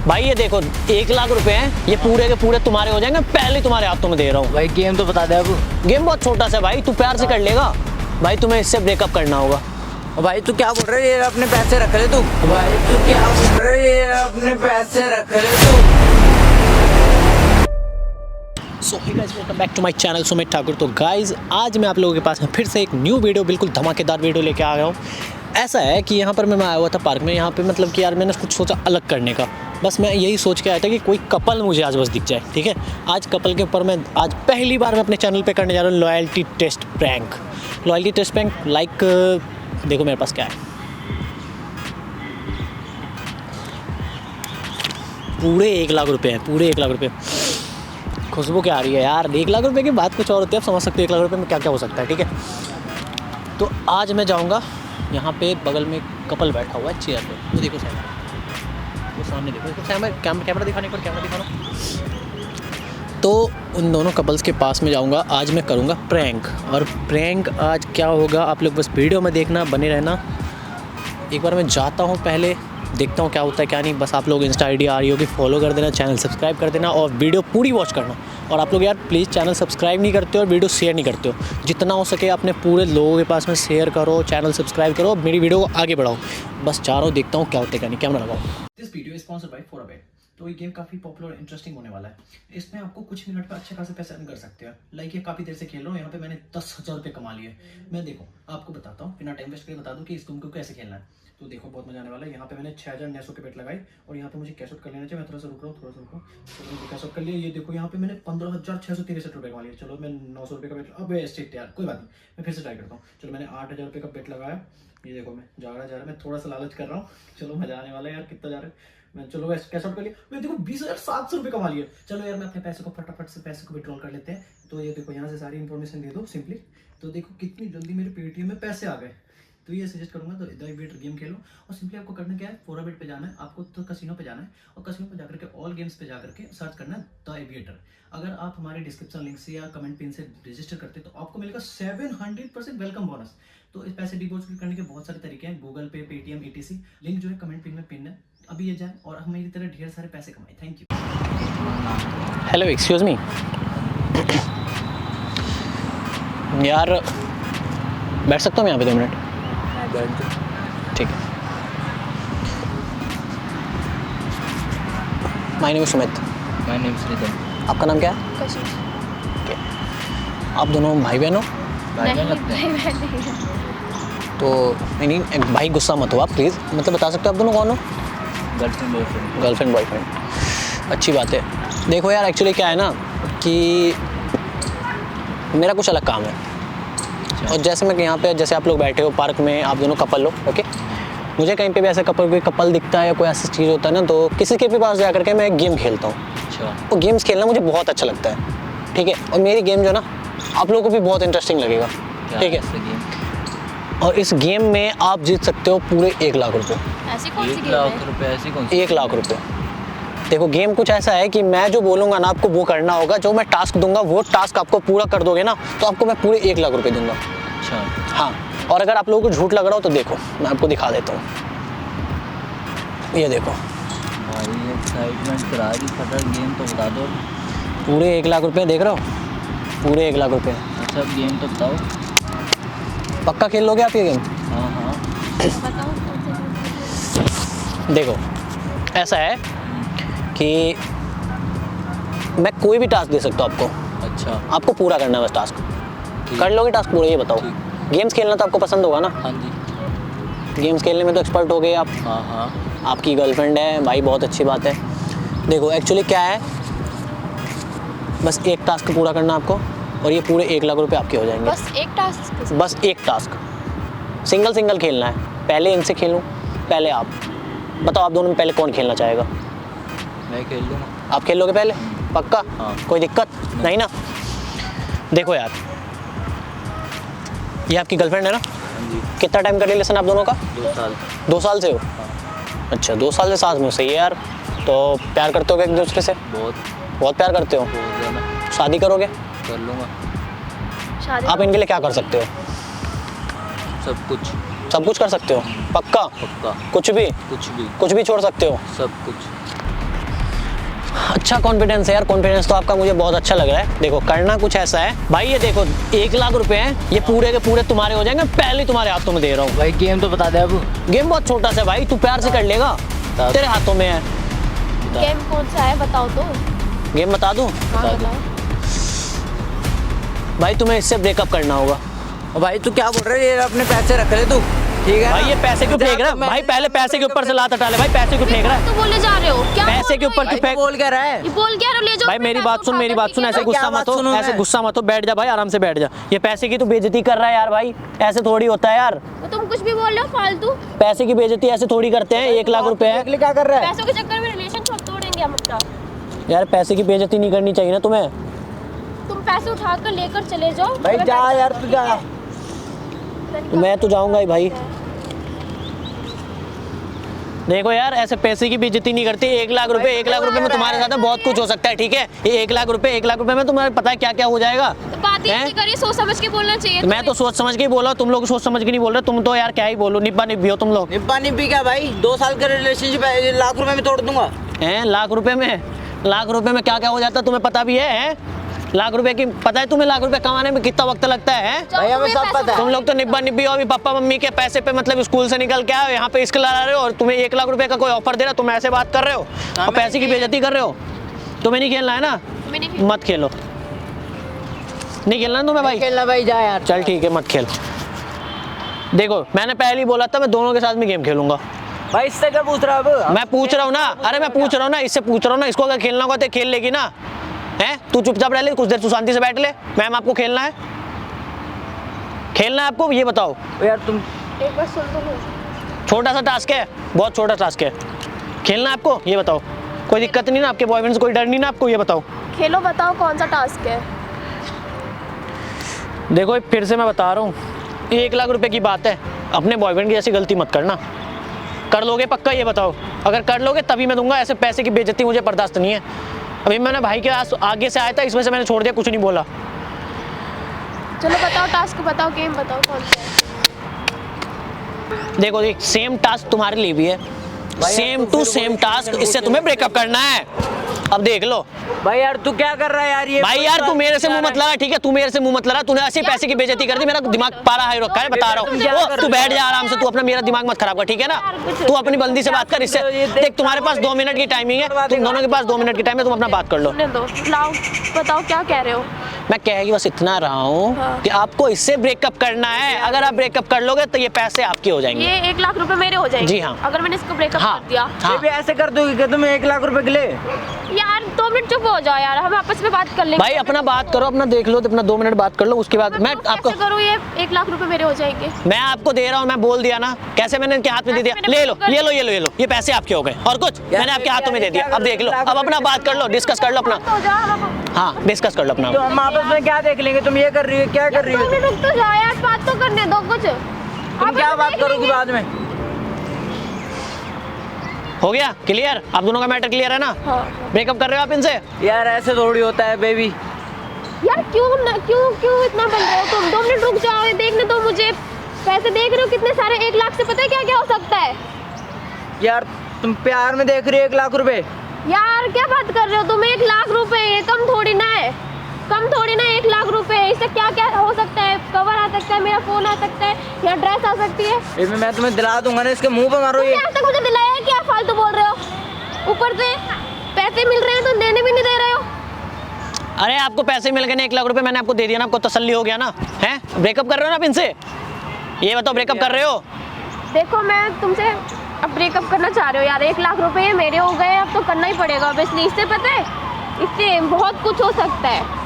भाई ये देखो 1 लाख रुपए हैं, ये पूरे के पूरे तुम्हारे हो जाएंगे, पहले तुम्हारे हाथों में दे रहा हूँ। भाई गेम तो बता दे अब। गेम बहुत छोटा सा भाई, तू प्यार से कर लेगा। भाई तुम्हें इससे ब्रेकअप करना होगा। भाई तू क्या बोल रहा है, ये अपने पैसे रख ले तू। भाई तू क्या बोल रहा है, ये अपने पैसे रख ले तू। So hey guys, welcome back to my channel Sumit Thakur. तो गाइस आज मैं आप लोगों के पास में फिर से एक न्यू वीडियो, बिल्कुल धमाकेदार वीडियो लेके आ गया हूँ। ऐसा है कि यहाँ पर मैं आया हुआ था पार्क में, यहाँ पे मतलब कि यार मैंने कुछ सोचा अलग करने का। बस मैं यही सोच के आया था कि कोई कपल मुझे आज बस दिख जाए, ठीक है। आज कपल के ऊपर मैं आज पहली बार मैं अपने चैनल पे करने जा रहा हूँ loyalty test prank. Loyalty test prank like देखो मेरे पास क्या है, पूरे 1 लाख रुपए हैं, पूरे 1 लाख रुपए। खुशबू क्या आ रही है यार, 1 लाख रुपए की बात कुछ और होती है, आप समझ सकते हो 1 लाख रुपए में क्या क्या हो सकता है, ठीक है। तो आज मैं जाऊँगा, यहाँ पे बगल में कपल बैठा हुआ है चेयर पे, वो देखो सामने, वो सामने देखो, कैमरा दिखाने पर कैमरा दिखाना। तो उन दोनों कपल्स के पास में जाऊँगा, आज मैं करूँगा प्रैंक। और प्रैंक आज क्या होगा आप लोग बस वीडियो में देखना, बने रहना। एक बार मैं जाता हूँ, पहले देखता हूँ क्या होता है क्या नहीं। बस आप लोग इंस्टा आईडी आ रही होगी, फॉलो कर देना, चैनल सब्सक्राइब कर देना और वीडियो पूरी वॉच करना। और आप लोग यार प्लीज़ चैनल सब्सक्राइब नहीं करते हो और वीडियो शेयर नहीं करते हो, जितना हो सके अपने पूरे लोगों के पास में शेयर करो, चैनल सब्सक्राइब करो, मेरी वीडियो को आगे बढ़ाओ। बस जा रहा हूँ, देखता हूँ क्या होता है क्या नहीं। कैमरा लगाओ। This video is sponsored by Forabet. तो ये गेम काफ़ी पॉपुलर और इंटरेस्टिंग होने वाला है। इसमें आपको कुछ मिनट पर अच्छे खासे पैसे अर्न कर सकते हो। लाइक ये काफ़ी देर से खेल रहा हूँ, यहाँ पे मैंने 10,000 रुपये कमा लिए। मैं देखो आपको बताता हूँ, बिना टाइम वेस्ट करके बता दूँ कि इस गेम को कैसे खेलना है। तो देखो बहुत मजा आने वाला है। यहाँ पे मैंने 6,900 के बेट लगाई और यहाँ पे मुझे कैश आउट कर लेना चाहिए। मैं थोड़ा सा रुक रहा हूँ, तो मैंने कैश आउट कर लिया। ये देखो यहाँ पे मैंने 15,663 रुपये कमा लिया। चलो मैं 900 रुपये का बेट, अब स्ट्रिक्ट यार कोई बात नहीं, मैं फिर से ट्राई करता हूँ। चलो मैंने 8,000 रुपये का बेट लगाया। ये देखो मैं जा रहा मैं थोड़ा सा लालच कर रहा हूँ। चलो मजा आने वाला है यार, कितना जा रहा है। मैं चलो कैश आउट कर लिया। मैं देखो 20,700 रुपये कमा लिया। चलो यार मैं अपने पैसे को फटाफट से पैसे को विड्रॉल कर लेते हैं। तो ये देखो यहाँ से सारी इन्फॉर्मेशन दे दो सिंपली। तो देखो कितनी जल्दी मेरे पेटीएम में पैसे आ गए। तो ये सजेस्ट करूंगा, तो द एविएटर गेम खेलो। और सिंपली आपको करना क्या है, फोराबेट पे जाना है आपको, तो कसिनो पे जाना है और कसिनो पे जाकर के ऑल गेम्स पे जाकर के सर्च करना है द एविएटर। अगर आप हमारे डिस्क्रिप्शन लिंक से या कमेंट पिन से रजिस्टर करते हैं तो आपको मिलेगा 700% वेलकम बोनस। तो इस पैसे डिपॉजिट करने के बहुत सारे तरीके हैं, गूगल पे, पेटीएम, ETC। लिंक जो है कमेंट पिन में पिन है। अभी ये जाए और हम मेरी तरह ढेर सारे पैसे कमाए। Thank you. Hello excuse me यार, बैठ सकता हूँ यहाँ पे 2 मिनट? ठीक है। My name is Sumit. My name is rhythm. आपका नाम क्या है? कशिश। ओके। आप दोनों भाई बहन हो? भाई बहन लगते हैं। तो नहीं, भाई गुस्सा मत हो आप प्लीज़, मतलब बता सकते हो आप दोनों कौन हो? Girlfriend boyfriend. गर्लफ्रेंड बॉयफ्रेंड, अच्छी बात है। देखो यार एक्चुअली क्या है ना कि मेरा कुछ अलग काम है। और जैसे मैं यहाँ पे, जैसे आप लोग बैठे हो पार्क में, आप दोनों कपल हो, ओके। मुझे कहीं पे भी ऐसा कोई कपल दिखता है या कोई ऐसी चीज़ होता है ना, तो किसी के भी पास जा करके मैं एक गेम खेलता हूँ। अच्छा। और गेम्स खेलना मुझे बहुत अच्छा लगता है, ठीक है। और मेरी गेम जो ना आप लोगों को भी बहुत इंटरेस्टिंग लगेगा, ठीक है। और इस गेम में आप जीत सकते हो पूरे 1 लाख रुपये। ऐसी कौन सी 1 गेम लाख है? रुपए? ऐसी कौन सी? 1 लाख रुपये। देखो गेम कुछ ऐसा है कि मैं जो बोलूँगा ना आपको वो करना होगा, जो मैं टास्क दूंगा वो टास्क आपको पूरा कर दोगे ना तो आपको मैं पूरे 1 लाख रुपये दूंगा। अच्छा। हाँ, और अगर आप लोगों को झूठ लग रहा हो तो देखो मैं आपको दिखा देता हूँ, ये देखो। भाई एक्साइटमेंट करा दी, फटाफट गेम तो बता दो। पूरे 1 लाख रुपये देख रहे हो, पूरे 1 लाख रुपये। अच्छा गेम तो बताओ। पक्का खेल लोगे आप ये गेम? हाँ हाँ। बताओ कौन सा। देखो ऐसा है कि मैं कोई भी टास्क दे सकता हूँ आपको, अच्छा। आपको पूरा करना है बस टास्क। ठीक। कर लोगे टास्क पूरा, ये बताओ। ठीक। गेम्स खेलना तो आपको पसंद होगा ना? हाँ जी। गेम्स खेलने में तो एक्सपर्ट हो गए आप। हाँ हाँ। आपकी गर्लफ्रेंड है भाई, बहुत अच्छी बात है। देखो एक्चुअली क्या है, बस एक टास्क पूरा करना आपको और ये पूरे 1 लाख रुपए आपके हो जाएंगे। बस एक टास्क? बस एक टास्क, सिंगल खेलना है। पहले इनसे खेलूं, पहले आप बताओ, आप दोनों में पहले कौन खेलना चाहेगा? मैं खेल लूँगा। आप खेल लोगे पहले? पक्का? हाँ। कोई दिक्कत नहीं ना? देखो यार, ये आपकी गर्लफ्रेंड है ना? हाँ जी। कितना टाइम का रिलेशन आप दोनों का? 2 साल। 2 साल से हो? अच्छा, 2 साल से साथ में, सही है यार। तो प्यार करते हो एक दूसरे से? बहुत प्यार करते हो? बहुत ज़्यादा। शादी करोगे? कर लूँगा। शादी आप इनके लिए क्या कर सकते हो? सब कुछ। सब कुछ कर सकते हो? पक्का? पक्का। कुछ भी? कुछ भी। कुछ भी छोड़ सकते हो? सब कुछ। अच्छा कॉन्फिडेंस है यार, कॉन्फिडेंस तो आपका मुझे बहुत अच्छा लग रहा है। देखो करना कुछ ऐसा है भाई, ये देखो 1 लाख रुपए हैं, ये पूरे के पूरे तुम्हारे हो जाएंगे, पहले ही तुम्हारे हाथों में दे रहा हूँ। भाई गेम तो बता दे अब। गेम बहुत छोटा सा है भाई, तू प्यार से कर लेगा, तेरे हाथों में है। गेम कौन सा है बताओ तो। गेम बता दूँ हाँ बताओ। भाई, तुम्हें इससे ब्रेकअप करना होगा। भाई तू क्या बोल रहा है, ये अपने पैसे रख ले तू, ठीक है भाई ये पैसे क्यों फेंक रहा है भाई, पहले पैसे के ऊपर से लात हटा ले भाई, पैसे क्यों फेंक रहा है, तो बोले जा रहे हो क्या? पैसे के ऊपर क्यों फेंक। बोल क्या रहा है? ये बोल क्या रहे हो, ले जाओ भाई अपने मेरी पैसे बात सुन, उठा मेरी कर, बात सुन, ठीक ऐसे है? गुस्सा क्या मत बात हो, सुनूं ऐसे मैं? गुस्सा मत हो, बैठ जा भाई, आराम से बैठ जा। ये पैसे की तू बेइज्जती कर रहा है यार भाई, ऐसे थोड़ी होता है यार, तो तुम कुछ भी बोल रहे हो फालतू। पैसे की बेइज्जती ऐसे थोड़ी करते हैं। 1 लाख रुपए है क्या कर रहा है? पैसों के चक्कर में रिलेशन तोड़ेंगे हम अपना। यार, पैसे की बेइज्जती नहीं करनी चाहिए ना तुम्हें। तुम पैसे उठा कर लेकर चले जाओ। भाई मैं जा बैठ यार, तू जा। मैं तो जाऊंगा ही भाई। देखो यार, ऐसे पैसे की बेइज्जती नहीं करती। 1 लाख रुपए, 1 लाख रुपए में तुम्हारे साथ बहुत कुछ हो सकता है, ठीक है। ये 1 लाख रुपए में तुम्हारे पता है क्या क्या हो जाएगा। तो बात ही हैं? नहीं करिए, सोच समझ के बोलना चाहिए। मैं तो सोच समझ के ही बोला, तुम लोग सोच समझ के नहीं बोल रहे। तुम तो यार क्या ही बोलो, निब्बा निब्बी हो तुम लोग। निब्बा निब्बी क्या भाई, 2 साल का रिलेशनशिप है, लाख रुपए में तोड़ दूंगा। हैं? लाख रुपए में क्या क्या हो जाता है तुम्हें पता भी है, हैं? लाख रुपए की पता है तुम्हें, लाख रुपए कमाने में कितना वक्त लगता है, हैं? जाओ, भाई, हमें तुम्हें सब पैसे पता है। तुम लोग तो निब्बा निब्बी हो, अभी पापा मम्मी के पैसे पे मतलब स्कूल से निकल के आए हो, यहाँ पे इसके ला रहे हो, और तुम्हें 1 लाख रुपए का कोई ऑफर दे रहा, तुम ऐसे बात कर रहे हो और पैसे की बेइज्जती कर रहे हो। तुम्हें नहीं खेलना है ना, तुम्हें नहीं मत खेलो। नहीं खेलना तुम्हें भाई, खेलना भाई, जा यार। चल ठीक है, मत खेल। देखो मैंने पहले ही बोला था, मैं दोनों के साथ में गेम खेलूंगा। भाई इससे क्या पूछ रहा है अब? मैं पूछ रहा हूँ ना, अरे मैं पूछ रहा हूँ ना, इससे पूछ रहा हूँ ना, इसको अगर खेलना होगा तो खेल लेगी ना, हैं? तू चुपचाप रह ले, कुछ देर तू शांति से बैठ ले। मैम आपको खेलना है, खेलना है आपको, ये बताओ। यार तुम एक बार सुन तो लो। छोटा सा टास्क है, बहुत छोटा टास्क है, खेलना है आपको, ये बताओ। कोई दिक्कत नहीं ना, आपके बॉयफ्रेंड से कोई डर नहीं ना आपको, ये बताओ। खेलो, बताओ कौन सा टास्क है। देखो फिर से मैं बता रहा हूँ, 1 लाख रुपए की बात है, अपने बॉयफ्रेंड की ऐसी गलती मत करना। कर लोगे पक्का, ये बताओ। अगर कर लोगे तभी मैं दूंगा, ऐसे पैसे की बेइज्जती मुझे बर्दाश्त नहीं है। अभी मैंने भाई के आगे से आया था, इस वजह से मैंने छोड़ दिया, कुछ नहीं बोला। चलो बताओ, टास्क बताओ, गेम बताओ कौन सा है। देखो देख, सेम टास्क तुम्हारे लिए भी है, सेम टू सेम टास्क, इससे तुम्हें ब्रेकअप करना है। अब देख लो भाई यार, तू क्या कर रहा है यार? ये भाई यार, तू मेरे से मुंह मत लगा, ठीक है? तू मेरे से मुंह मत लगा, तूने ऐसे पैसे की बेइज्जती कर दी, मेरा दिमाग पारा हाई रखा है, बता रहा हूँ। तू बैठ जा आराम से, तू अपना मेरा दिमाग मत खराब कर, ठीक है ना? तू अपनी बंदी से बात कर, इससे देख तुम्हारे पास 2 मिनट की टाइमिंग है, तुम दोनों के पास 2 मिनट की टाइम है, तुम अपना बात कर लो। सुनने दो, लाओ बताओ क्या कह रहे हो। मैं कह के बस इतना रहा हूँ हाँ। कि आपको इससे ब्रेकअप करना है। अगर आप ब्रेकअप कर लोगे तो ये पैसे आपके हो जाएंगे। ये 1 लाख रुपए मेरे हो जाएंगे। जी हाँ। अगर मैंने इसको ब्रेकअप हाँ कर दिया। हाँ। ये भी ऐसे कर दोगी कि तुम 1 लाख रुपए के लिए? यार 2 मिनट चुप हो जाओ यार, हम आपस में बात कर लेंगे। भाई अपना बात करो, अपना देख लो, तो अपना 2 मिनट बात कर लो, उसके बाद मैं आपको करूँ, ये 1 लाख रुपए मेरे हो जाएंगे। मैं आपको दे रहा हूँ, मैं बोल दिया ना, कैसे मैंने इनके हाथ में दे दिया, ले लो ये लो ये लो ये लो, ये पैसे आपके हो गए, और कुछ मैंने आपके हाथों में दे दिया। अब देख लो, अब अपना बात कर लो, डिस्कस कर लो अपना, तो जाओ हम। हाँ डिस्कस कर लो अपना। तो हम आपस में क्या देख लेंगे? तुम ये कर रही हो, क्या कर रही 2 हो? मिनट रुक तो जाओ यार, बात तो करने दो कुछ। तुम क्या बात करोगी बाद में? हो गया क्लियर? आप दोनों का मैटर क्लियर है ना? हाँ। ब्रेकअप कर रहे हो आप इनसे? यार ऐसे थोड़ी होता है बेबी। यार क्यों इतना बन रहे हो तुम? 2 मिनट रुक जाओ, ये देखने दो मुझे। पैसे देख रहे हो कितने सारे, 1 लाख से पता है क्या क्या हो सकता है? यार तुम प्यार में देख रही हो 1 लाख रुपए? यार क्या बात कर रहे हो तुम? 1 लाख रुपए, ये कम थोड़ी ना है, कम थोड़ी ना 1 लाख रुपए। इससे क्या क्या हो सकता है? कवर आ सकता है, मेरा फोन आ सकता है, या ड्रेस आ सकती है। बेबी मैं तुम्हें दिला दूंगा ना, इसके मुंह पे मारो ये। तुमने आज तक मुझे दिलाया है क्या? फालतू बोल रहे हो। ऊपर से पैसे मिल रहे हैं तो देने भी नहीं दे रहे हो। अरे आपको पैसे मिल गए ना, 1 लाख रुपए मैंने आपको दे दिया ना, आपको तसल्ली हो गया ना? हैं? ब्रेकअप कर रहे हो ना आप इनसे? ये बताओ, ब्रेकअप कर रहे हो? देखो मैं तुमसे अब ब्रेकअप करना चाह रहे हो यार, 1 लाख रुपए मेरे हो गए, अब तो करना ही पड़ेगा ऑब्वियसली। इससे पता है, इससे बहुत कुछ हो सकता है।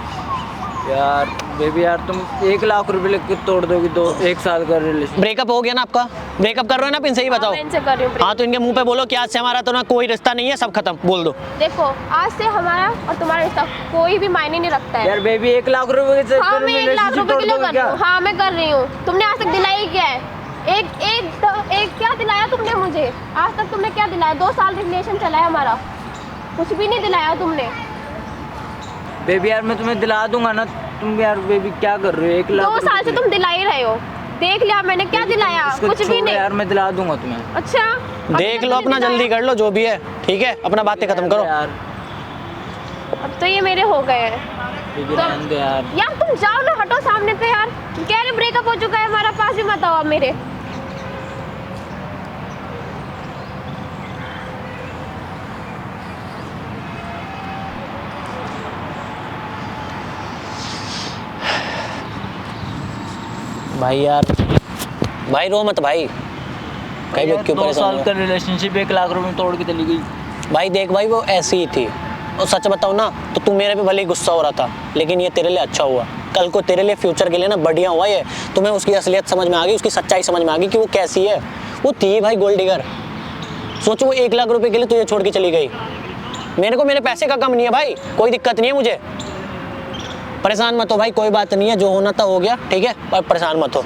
यार बेबी यार, तुम 1 लाख रुपए लेके तोड़ दोगी 1 साल का रिलेशन? ब्रेकअप हो गया ना आपका? ब्रेकअप कर रहे हो ना आप इनसे? ही बताओ। मैं इनसे कर रही हूँ हाँ तो इनके मुंह पे बोलो कि आज से हमारा तो ना कोई रिश्ता नहीं है, सब खत्म, बोल दो। देखो आज से हमारा और तुम्हारा रिश्ता कोई भी मायने नहीं रखता है। यार बेबी 1 लाख रुपए के हाँ चक्कर मैं में 1 लाख relationship रुपए के लिए तोड़ कर दोगे रही हूँ। हाँ मैं कर रही हूँ। तुमने आज तक दिलाई क्या है? एक क्या दिलाया तुमने मुझे? आज तक तुमने क्या दिलाया? 2 साल रिलेशन चला है हमारा, कुछ भी नहीं दिलाया तुमने। बेबी यार मैं तुम्हें दिला दूंगा ना। तुम यार बेबी क्या कर रहे हो? 1 लाख 2 साल से तुम दिला ही रहे हो, देख लिया मैंने क्या दिलाया, इसको कुछ भी छोड़ो नहीं। यार, मैं दिला दूंगा तुम्हें। अच्छा देख लो अपना, जल्दी कर लो जो भी है, ठीक है? अपना बातें खत्म करो। यार अब तो ये मेरे हो गए हैं। बेबी तो- रहने दो यार। यार तुम जाओ ना, हटो सामने से यार। कह रहे ब्रेकअप हो चुका है हमारा, पास ही मत आओ आप मेरे। भाई यार, भाई रो मत भाई, कहीं भी क्यों 2 परेशान साल हो? का रिलेशनशिप 1 लाख रुपए में तोड़ के चली गई। भाई देख भाई, वो ऐसी ही थी। और सच बताऊँ ना तो तू मेरे पे भले ही गुस्सा हो रहा था, लेकिन ये तेरे लिए अच्छा हुआ। कल को तेरे लिए फ्यूचर के लिए ना बढ़िया हुआ ये। तुम्हें उसकी असलियत समझ में आ गई, उसकी सच्चाई समझ में आ गई कि वो कैसी है। वो थी भाई गोल्ड डिगर। सोचो वो 1 लाख रुपए के लिए तुझे छोड़ के चली गई। मेरे को मेरे पैसे का कम नहीं है भाई, कोई दिक्कत नहीं है मुझे। परेशान मत हो भाई, कोई बात नहीं है, जो होना था हो गया, ठीक है। पर परेशान मत हो।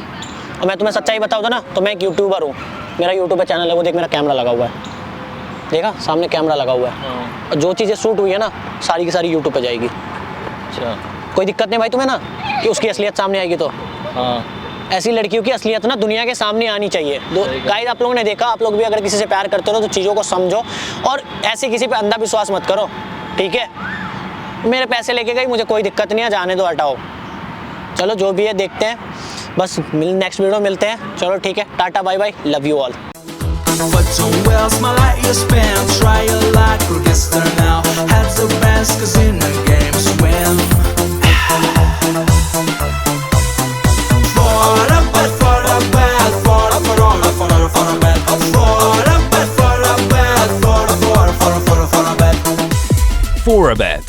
और मैं तुम्हें सच्चाई बताऊँ तो ना, तो मैं एक यूट्यूबर हूँ। मेरा यूट्यूब पे चैनल है, वो देख मेरा कैमरा लगा हुआ है, देखा सामने कैमरा लगा हुआ है। और जो चीज़ें शूट हुई है ना, सारी की सारी यूट्यूब पे जाएगी। अच्छा। कोई दिक्कत नहीं भाई तुम्हें ना, कि उसकी असलियत सामने आएगी। तो हाँ। ऐसी लड़कियों की असलियत ना दुनिया के सामने आनी चाहिए। गाइस आप लोगों ने देखा, आप लोग भी अगर किसी से प्यार करते हो तो चीज़ों को समझो और ऐसे किसी पे अंधा विश्वास मत करो, ठीक है। मेरे पैसे लेके गई, मुझे कोई दिक्कत नहीं है, जाने दो, हटाओ। चलो जो भी है देखते हैं, बस नेक्स्ट वीडियो मिलते हैं। चलो ठीक है, tata bye bye, love you all. But don't well, smile like you spam. Try a lot, go get there now. Had the best, cause in the games win. For a bad, for a bad, for a bad, for a bad, for a bad, for a bad, for a bad. For a bet.